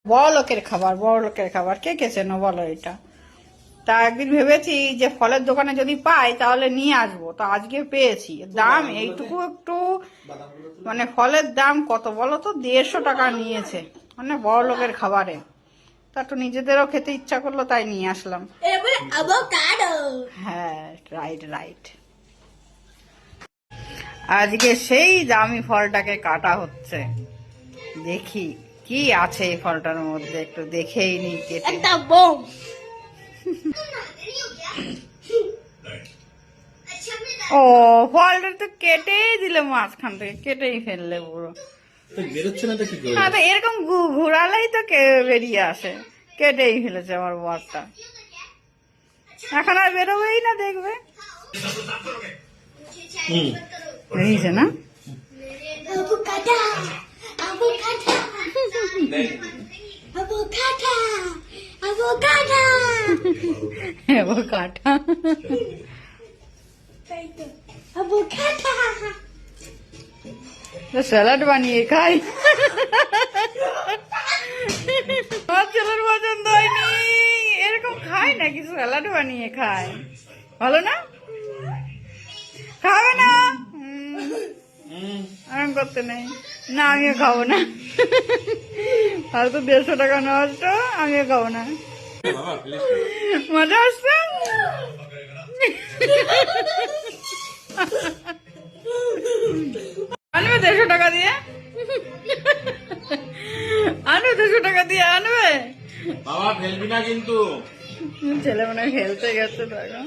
বড় লোকের খাবার, বড় লোকের খাবার, কে কে চেনো বলো এটা? তা একদিন ভেবেছি যে ফলের দোকানে যদি পাই তাহলে নিয়ে আসবো, তো আজকে পেয়েছি। দাম এইটুকু একটু, মানে ফলের দাম কত বলো তো, 150 টাকা নিয়েছে, মানে বড় লোকের খাবারে। তা একটু নিজেদেরও খেতে ইচ্ছা করলো, তাই নিয়ে আসলাম। হ্যাঁ, রাইট রাইট। আজকে সেই দামি ফলটাকে কাটা হচ্ছে, দেখি কি আছে এই ফলটার মধ্যে, একটু দেখেই নি কেটে। ও, ফলটা তো কেটেই দিলে, মাঝখান থেকে কেটেই ফেললে পুরো। হ্যাঁ, তো এরকম ঘুরালেই তো বেরিয়ে আসে। কেটেই ফেলেছে আমার বরটা, এখন আর বেরোবেই না, দেখবে। বেরিয়েছে না? কাটা স্যালাড বানিয়ে খাই। আমার ছেলের পছন্দ হয়নি, এরকম খায় নাকি স্যালাড বানিয়ে খায়? ভালো না? খাবে না? আরাম করতে নেই না, আমিও খাবো না। হয়তো 150 টাকা নষ্ট, আমিও খাবো না। মজা আসছে? আনবে 150 টাকা দিয়ে? আনবে 150 টাকা দিয়ে আনবে? বাবা ফেলবি না কিন্তু। ছেলে মনে হয় খেলতে গেছে, দেখো।